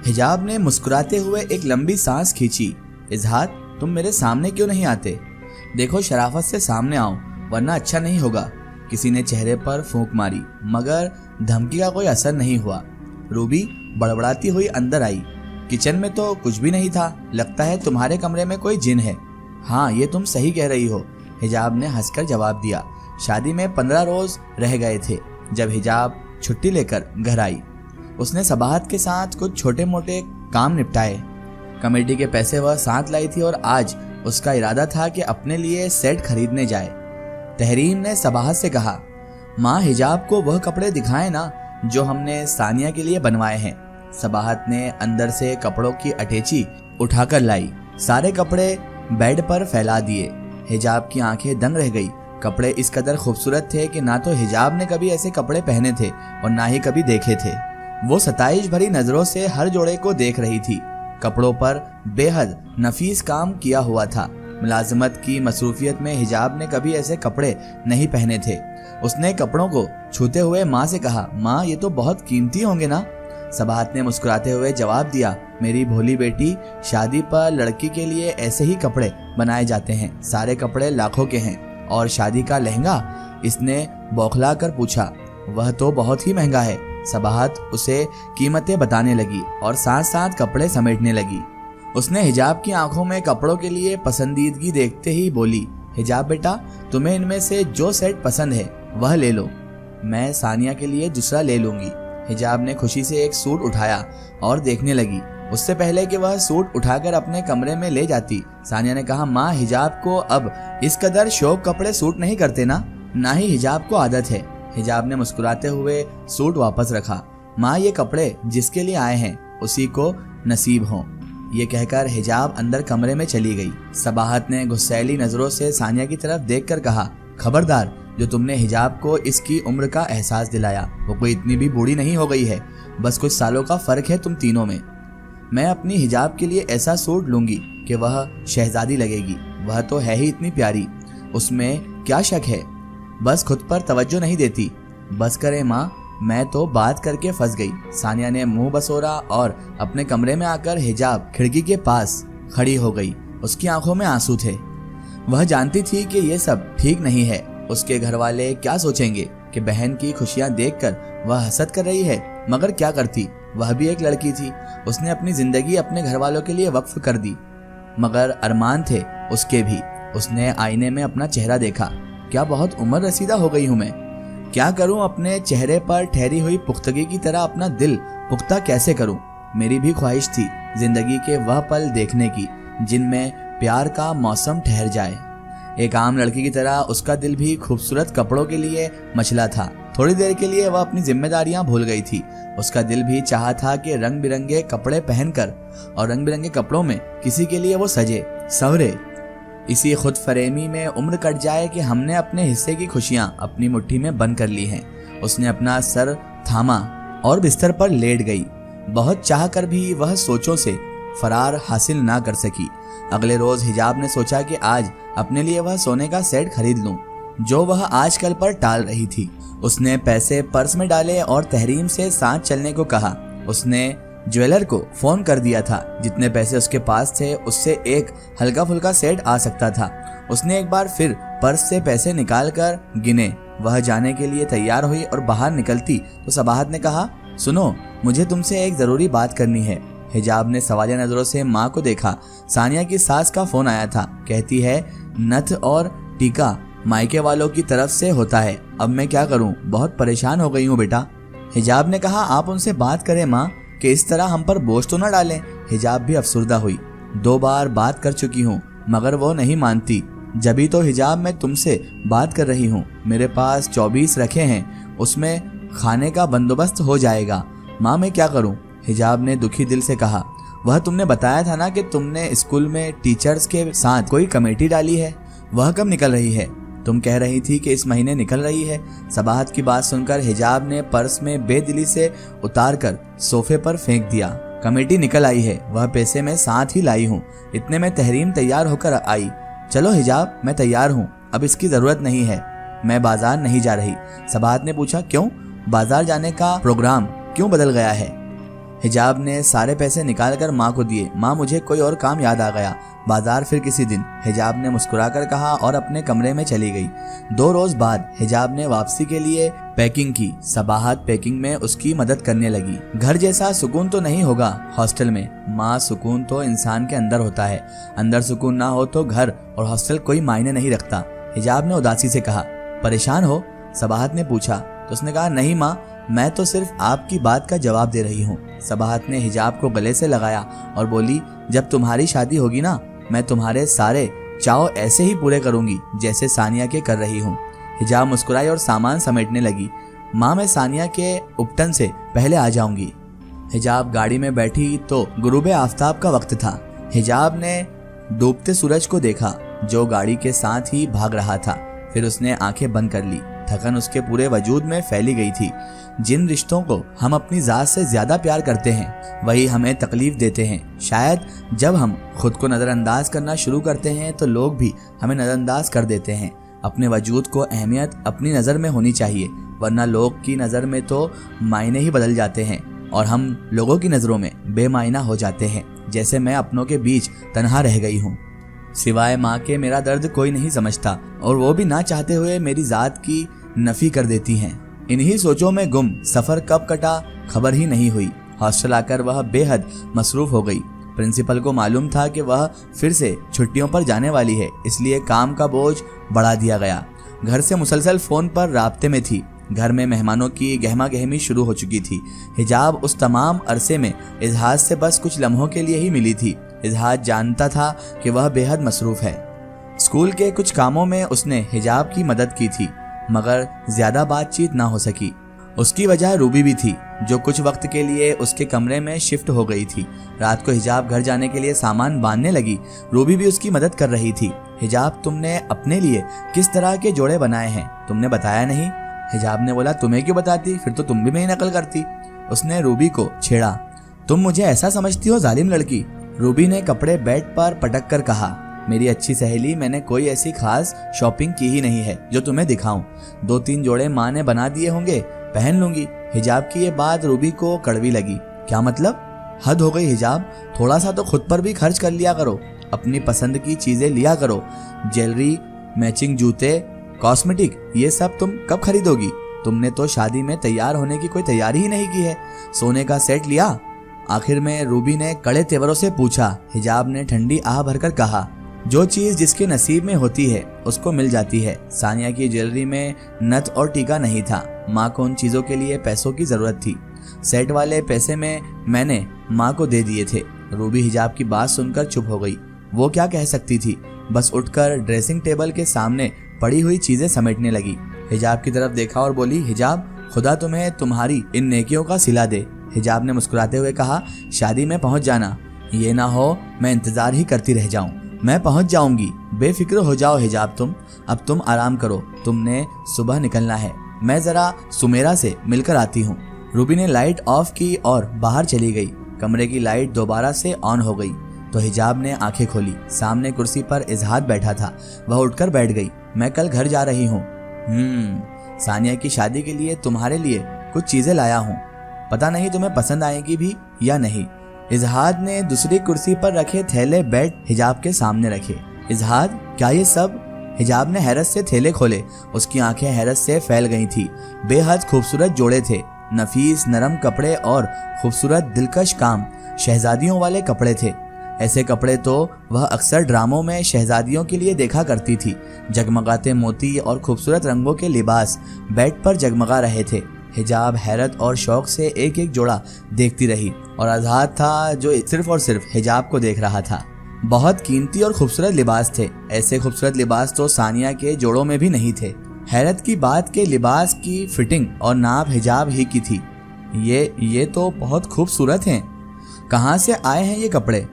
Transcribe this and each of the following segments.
हिजाब ने मुस्कुराते हुए एक लंबी सांस खींची। इजहार, तुम मेरे सामने क्यों नहीं आते? देखो, शराफत से सामने आओ वरना अच्छा नहीं होगा। किसी ने चेहरे पर फूंक मारी मगर धमकी का कोई असर नहीं हुआ। रूबी बड़बड़ाती हुई अंदर आई। किचन में तो कुछ भी नहीं था, लगता है तुम्हारे कमरे में कोई जिन है। हाँ, ये तुम सही कह रही हो, हिजाब ने हंसकर जवाब दिया। शादी में 15 रोज रह गए थे जब हिजाब छुट्टी लेकर घर आई। उसने सबाहत के साथ कुछ छोटे मोटे काम निपटाए। कमेटी के पैसे वह साथ लाई थी और आज उसका इरादा था कि अपने लिए सेट खरीदने जाए। तहरीम ने सबाहत से कहा, माँ, हिजाब को वह कपड़े दिखाएं ना जो हमने सानिया के लिए बनवाए हैं। सबाहत ने अंदर से कपड़ों की अटैची उठाकर लाई। सारे कपड़े बेड पर फैला दिए। हिजाब की आंखें दंग रह गई। कपड़े इस कदर खूबसूरत थे कि ना तो हिजाब ने कभी ऐसे कपड़े पहने थे और ना ही कभी देखे थे। वो सताइश भरी नजरों से हर जोड़े को देख रही थी। कपड़ों पर बेहद नफीस काम किया हुआ था। मुलाजमत की मसरूफियत में हिजाब ने कभी ऐसे कपड़े नहीं पहने थे। उसने कपड़ों को छूते हुए माँ से कहा, माँ, ये तो बहुत कीमती होंगे ना? सबाहत ने मुस्कुराते हुए जवाब दिया, मेरी भोली बेटी, शादी पर लड़की के लिए ऐसे ही कपड़े बनाए जाते हैं। सारे कपड़े लाखों के हैं। और शादी का लहंगा? इसने बौखला कर पूछा। वह तो बहुत ही महंगा है। सबाहत उसे कीमतें बताने लगी और साथ साथ कपड़े समेटने लगी। उसने हिजाब की आंखों में कपड़ों के लिए पसंदीदगी देखते ही बोली, हिजाब बेटा, तुम्हें इनमें से जो सेट पसंद है वह ले लो। मैं सानिया के लिए दूसरा ले लूंगी। हिजाब ने खुशी से एक सूट उठाया और देखने लगी। उससे पहले कि वह सूट उठाकर अपने कमरे में ले जाती, सानिया ने कहा, माँ, हिजाब को अब इस कदर शौक कपड़े सूट नहीं करते ना ही हिजाब को आदत है। हिजाब ने मुस्कुराते हुए सूट वापस रखा। माँ, ये कपड़े जिसके लिए आए हैं उसी को नसीब हों। ये कहकर हिजाब अंदर कमरे में चली गई। सबाहत ने गुस्सैली नजरों से सानिया की तरफ देखकर कहा, खबरदार, जो तुमने हिजाब को इसकी उम्र का एहसास दिलाया। वो कोई इतनी भी बूढ़ी नहीं हो गई है, बस कुछ सालों का फर्क है तुम तीनों में। मैं अपनी हिजाब के लिए ऐसा सूट लूंगी कि वह शहजादी लगेगी। वह तो है ही इतनी प्यारी, उसमें क्या शक है। बस खुद पर तवज्जो नहीं देती। बस करे माँ, मैं तो बात करके फंस गई। सानिया ने मुंह बसोरा और अपने कमरे में आकर हिजाब खिड़की के पास खड़ी हो गई। उसकी आंखों में आंसू थे। वह जानती थी कि ये सब ठीक नहीं है। उसके घर वाले क्या सोचेंगे कि बहन की खुशियां देखकर वह हसद कर रही है, मगर क्या करती, वह भी एक लड़की थी। उसने अपनी जिंदगी अपने घर वालों के लिए वक्फ कर दी, मगर अरमान थे उसके भी। उसने आईने में अपना चेहरा देखा। क्या बहुत उम्र रसीदा हो गई हूं मैं? क्या करूं? अपने चेहरे पर ठहरी हुई पुख्तगी की तरह अपना दिल पुख्ता कैसे करूं? मेरी भी ख्वाहिश थी जिंदगी के वह पल देखने की जिनमें प्यार का मौसम ठहर जाए। एक आम लड़की की तरह उसका दिल भी खूबसूरत कपड़ों के लिए मचला था। थोड़ी देर के लिए वह अपनी जिम्मेदारियां भूल गई थी। उसका दिल भी चाहा था कि रंग बिरंगे कपड़े पहनकर और रंग बिरंगे कपड़ों में किसी के लिए वो सजे सवरे। इसी खुद फरेमी में उम्र कट जाए कि हमने अपने हिस्से की खुशियां अपनी मुट्ठी में बंद कर ली हैं। उसने अपना सर थामा और बिस्तर पर लेट गई। बहुत चाह कर भी वह सोचों से फरार हासिल ना कर सकी। अगले रोज हिजाब ने सोचा कि आज अपने लिए वह सोने का सेट खरीद लूं, जो वह आजकल पर टाल रही थी। उसने पैसे पर्स में डाले और तहरीम से साथ चलने को कहा। उसने ज्वेलर को फोन कर दिया था। जितने पैसे उसके पास थे उससे एक हल्का फुल्का सेट आ सकता था। उसने एक बार फिर पर्स से पैसे निकालकर गिने। वह जाने के लिए तैयार हुई और बाहर निकलती तो सबाहत ने कहा, सुनो, मुझे तुमसे एक जरूरी बात करनी है। हिजाब ने सवालिया नजरों से माँ को देखा। सानिया की सास का फोन आया था। कहती है, नथ और टीका मायके वालों की तरफ से होता है। अब मैं क्या करूं? बहुत परेशान हो गई हूं बेटा। हिजाब ने कहा, आप उनसे बात करें माँ, कि इस तरह हम पर बोझ तो न डालें। हिजाब भी अफसुर्दा हुई। 2 बार बात कर चुकी हूँ मगर वो नहीं मानती। जभी तो हिजाब मैं तुमसे बात कर रही हूँ। मेरे पास 24 रखे हैं, उसमें खाने का बंदोबस्त हो जाएगा। माँ, मैं क्या करूँ? हिजाब ने दुखी दिल से कहा। वह तुमने बताया था ना कि तुमने स्कूल में टीचर्स के साथ कोई कमेटी डाली है। वह कब निकल रही है? तुम कह रही थी कि इस महीने निकल रही है। सबाहत की बात सुनकर हिजाब ने पर्स में बेदिली से उतारकर सोफे पर फेंक दिया। कमेटी निकल आई है, वह पैसे मैं साथ ही लाई हूँ। इतने में तहरीम तैयार होकर आई। चलो हिजाब, मैं तैयार हूँ, अब इसकी जरूरत नहीं है। मैं बाजार नहीं जा रही। सबाहत ने पूछा, क्यों? बाजार जाने का प्रोग्राम क्यों बदल गया है? हिजाब ने सारे पैसे निकालकर माँ को दिए। माँ, मुझे कोई और काम याद आ गया, बाजार फिर किसी दिन, हिजाब ने मुस्कुराकर कहा और अपने कमरे में चली गई। 2 रोज बाद हिजाब ने वापसी के लिए पैकिंग की। सबाहत पैकिंग में उसकी मदद करने लगी। घर जैसा सुकून तो नहीं होगा हॉस्टल में। माँ, सुकून तो इंसान के अंदर होता है, अंदर सुकून ना हो तो घर और हॉस्टल कोई मायने नहीं रखता। हिजाब ने उदासी से कहा। परेशान हो? सबाहत ने पूछा। तो उसने कहा, नहीं माँ, मैं तो सिर्फ आपकी बात का जवाब दे रही हूँ। सबाहत ने हिजाब को गले से लगाया और बोली, जब तुम्हारी शादी होगी ना, मैं तुम्हारे सारे चाव ऐसे ही पूरे करूंगी जैसे सानिया के कर रही हूँ। हिजाब मुस्कुराई और सामान समेटने लगी। माँ, मैं सानिया के उपटन से पहले आ जाऊंगी। हिजाब गाड़ी में बैठी तो गुरूबे आफताब का वक्त था। हिजाब ने डूबते सूरज को देखा जो गाड़ी के साथ ही भाग रहा था। फिर उसने आंखें बंद कर ली। थकन उसके पूरे वजूद में फैली गई थी। जिन रिश्तों को हम अपनी जात से ज्यादा प्यार करते हैं वही हमें तकलीफ देते हैं। शायद जब हम खुद को नजरअंदाज करना शुरू करते हैं तो लोग भी हमें नजरअंदाज कर देते हैं। अपने वजूद को अहमियत अपनी नज़र में होनी चाहिए, वरना लोग की नज़र में तो मायने ही बदल जाते हैं और हम लोगों की नज़रों में बेमायना हो जाते हैं। जैसे मैं अपनों के बीच तन्हा रह गई हूँ। सिवाय माँ के मेरा दर्द कोई नहीं समझता और वो भी ना चाहते हुए मेरी जात की नफी कर देती हैं। इन्हीं सोचों में गुम सफर कब कटा खबर ही नहीं हुई। हॉस्टल आकर वह बेहद मसरूफ हो गई। प्रिंसिपल को मालूम था कि वह फिर से छुट्टियों पर जाने वाली है, इसलिए काम का बोझ बढ़ा दिया गया। घर से मुसलसल फोन पर राब्ते में थी। घर में मेहमानों की गहमा गहमी शुरू हो चुकी थी। हिजाब उस तमाम अरसे में इजहाज से बस कुछ लम्हों के लिए ही मिली थी। इजहाज जानता था कि वह बेहद मसरूफ है। स्कूल के कुछ कामों में उसने हिजाब की मदद की थी, मगर ज्यादा बातचीत ना हो सकी। उसकी वजह रूबी भी थी, जो कुछ वक्त के लिए उसके कमरे में शिफ्ट हो गई थी। रात को हिजाब घर जाने के लिए सामान बांधने लगी। रूबी भी उसकी मदद कर रही थी। हिजाब, तुमने अपने लिए किस तरह के जोड़े बनाए हैं? तुमने बताया नहीं। हिजाब ने बोला, तुम्हें क्यों बताती, फिर तो तुम भी मेरी नकल करती। उसने रूबी को छेड़ा। तुम मुझे ऐसा समझती हो जालिम लड़की? रूबी ने कपड़े बेड पर पटक कर कहा, मेरी अच्छी सहेली, मैंने कोई ऐसी खास शॉपिंग की ही नहीं है जो तुम्हें दिखाऊं। 2-3 जोड़े माँ ने बना दिए होंगे, पहन लूंगी। हिजाब की ये बात रूबी को कड़वी लगी। क्या मतलब? हद हो गई हिजाब, थोड़ा सा तो खुद पर भी खर्च कर लिया करो। अपनी पसंद की चीजें लिया करो। ज्वेलरी, मैचिंग जूते, कॉस्मेटिक, ये सब तुम कब खरीदोगी? तुमने तो शादी में तैयार होने की कोई तैयारी ही नहीं की है। सोने का सेट लिया? आखिर में रूबी ने कड़े तेवरों से पूछा। हिजाब ने ठंडी आह भरकर कहा, जो चीज जिसके नसीब में होती है उसको मिल जाती है। सानिया की ज्वेलरी में नथ और टीका नहीं था। माँ को उन चीजों के लिए पैसों की जरूरत थी। सेट वाले पैसे में मैंने माँ को दे दिए थे। रूबी हिजाब की बात सुनकर चुप हो गई। वो क्या कह सकती थी? बस उठकर ड्रेसिंग टेबल के सामने पड़ी हुई चीजें समेटने लगी। हिजाब की तरफ देखा और बोली, हिजाब, खुदा तुम्हें तुम्हारी इन नेकियों का सिला दे। हिजाब ने मुस्कुराते हुए कहा, शादी में पहुंच जाना, ये ना हो मैं इंतजार ही करती रह जाऊं। मैं पहुंच जाऊंगी, बेफिक्र हो जाओ हिजाब तुम। अब तुम आराम करो, तुमने सुबह निकलना है। मैं जरा सुमेरा से मिलकर आती हूँ। रूबी ने लाइट ऑफ की और बाहर चली गई। कमरे की लाइट दोबारा से ऑन हो गई तो हिजाब ने आंखें खोली। सामने कुर्सी पर इजहाद बैठा था। वह उठकर बैठ गई। मैं कल घर जा रही हूँ। सानिया की शादी के लिए तुम्हारे लिए कुछ चीजें लाया हूँ, पता नहीं तुम्हें पसंद आएगी भी या नहीं। इजहाद ने दूसरी कुर्सी पर रखे थैले बेड हिजाब के सामने रखे। इजहाद, क्या ये सब? हिजाब ने हैरत से थैले खोले। उसकी आंखें हैरत से फैल गई थी। बेहद खूबसूरत जोड़े थे, नफीस नरम कपड़े और खूबसूरत दिलकश काम, शहजादियों वाले कपड़े थे। ऐसे कपड़े तो वह अक्सर ड्रामों में शहजादियों के लिए देखा करती थी। जगमगाते मोती और खूबसूरत रंगों के लिबास बेड पर जगमगा रहे थे। हिजाब हैरत और शौक से एक एक जोड़ा देखती रही और आजाद था जो सिर्फ और सिर्फ हिजाब को देख रहा था। बहुत कीमती और खूबसूरत लिबास थे। ऐसे खूबसूरत लिबास तो सानिया के जोड़ों में भी नहीं थे। हैरत की बात के लिबास की फिटिंग और नाप हिजाब ही की थी। ये तो बहुत खूबसूरत हैं। कहाँ से आए हैं ये कपड़े?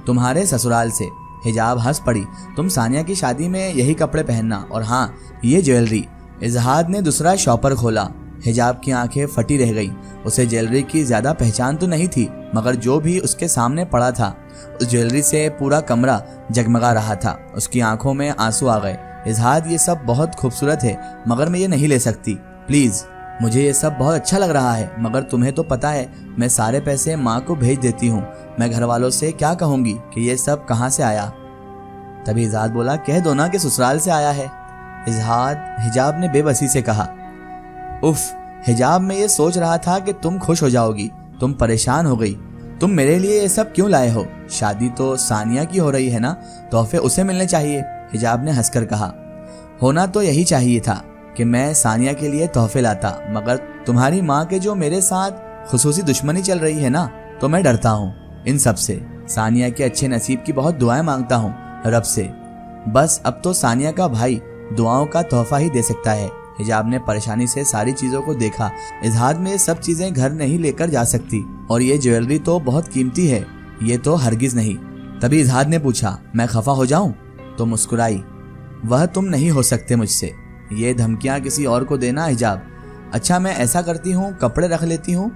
तुम्हारे ससुराल से। हिजाब हंस पड़ी। तुम सानिया की शादी में यही कपड़े पहनना, और हाँ, ये ज्वेलरी। इजहाद ने दूसरा शॉपर खोला। हिजाब की आंखें फटी रह गईं। उसे ज्वेलरी की ज्यादा पहचान तो नहीं थी, मगर जो भी उसके सामने पड़ा था उस ज्वेलरी से पूरा कमरा जगमगा रहा था। उसकी आंखों में आंसू आ गए। इजहाद, ये सब बहुत खूबसूरत है, मगर मैं ये नहीं ले सकती, प्लीज। मुझे ये सब बहुत अच्छा लग रहा है, मगर तुम्हें तो पता है मैं सारे पैसे माँ को भेज देती हूँ। मैं घर वालों से क्या कहूँगी कि ये सब कहाँ से आया। तभी इजहाद बोला, कह दो ना कि ससुराल से आया है। हिजाब ने बेबसी से कहा, उफ हिजाब, मैं ये सोच रहा था कि तुम खुश हो जाओगी, तुम परेशान हो गई। तुम मेरे लिए ये सब क्यों लाए हो? शादी तो सानिया की हो रही है ना, तोहफे उसे मिलने चाहिए। हिजाब ने हंसकर कहा, होना तो यही चाहिए था कि मैं सानिया के लिए तोहफे लाता, मगर तुम्हारी माँ के जो मेरे साथ खुसूसी दुश्मनी चल रही है ना, तो मैं डरता हूँ इन सब से। सानिया के अच्छे नसीब की बहुत दुआएं मांगता हूँ रब से। बस अब तो सानिया का भाई दुआओं का तोहफा ही दे सकता है। हिजाब ने परेशानी से सारी चीजों को देखा। इजहाद में ये सब चीजें घर नहीं लेकर जा सकती, और ये ज्वेलरी तो बहुत कीमती है, ये तो हरगिज नहीं। तभी इजहाद ने पूछा, मैं खफा हो जाऊं? तो मुस्कुराई, वह तुम नहीं हो सकते मुझसे। ये धमकियां किसी और को देना हिजाब। अच्छा मैं ऐसा करती हूँ, कपड़े रख लेती हूँ।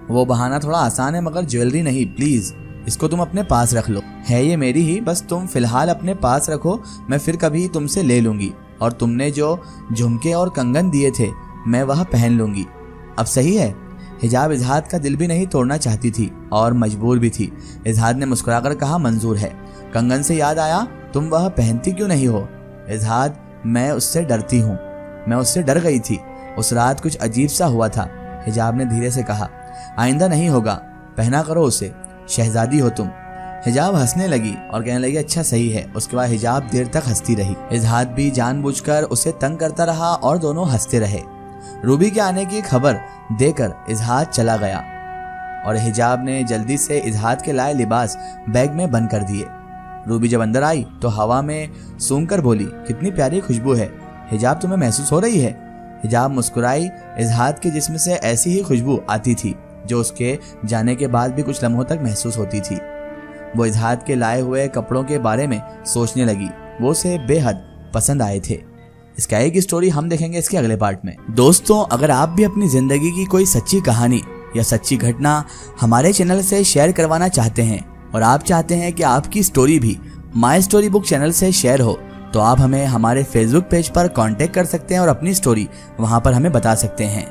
वो बहाना थोड़ा आसान है, मगर ज्वेलरी नहीं, प्लीज इसको तुम अपने पास रख लो। है ये मेरी ही, बस तुम फिलहाल अपने पास रखो, मैं फिर कभी तुमसे ले लूंगी। और तुमने जो झुमके और कंगन दिए थे मैं वह पहन लूंगी। अब सही है? हिजाब इजहाद का दिल भी नहीं तोड़ना चाहती थी और मजबूर भी थी। इजहाद ने मुस्कुराकर कहा, मंजूर है। कंगन से याद आया, तुम वह पहनती क्यों नहीं हो? इजहाद, मैं उससे डरती हूँ, मैं उससे डर गई थी। उस रात कुछ अजीब सा हुआ था। हिजाब ने धीरे से कहा, आइंदा नहीं होगा, पहना करो उसे, शहजादी हो तुम। हिजाब हंसने लगी और कहने लगी, अच्छा सही है। उसके बाद हिजाब देर तक हंसती रही। इजहाद भी जानबूझकर उसे तंग करता रहा और दोनों हंसते रहे। रूबी के आने की खबर देकर इजहाद चला गया और हिजाब ने जल्दी से इजहाद के लाए लिबास बैग में बंद कर दिए। रूबी जब अंदर आई तो हवा में सूंघकर बोली, कितनी प्यारी खुशबू है। हिजाब, तुम्हें महसूस हो रही है? हिजाब मुस्कुराई। इजहाद के जिस्म से ऐसी ही खुशबू आती थी जो उसके जाने के बाद भी कुछ लम्हों तक महसूस होती थी। वो इजहाद के लाए हुए कपड़ों के बारे में सोचने लगी। वो उसे बेहद पसंद आए थे। इसका एक स्टोरी हम देखेंगे इसके अगले पार्ट में। दोस्तों, अगर आप भी अपनी जिंदगी की कोई सच्ची कहानी या सच्ची घटना हमारे चैनल से शेयर करवाना चाहते हैं और आप चाहते हैं कि आपकी स्टोरी भी माई स्टोरी बुक चैनल से शेयर हो, तो आप हमें हमारे फेसबुक पेज पर कांटेक्ट कर सकते हैं और अपनी स्टोरी वहां पर हमें बता सकते हैं।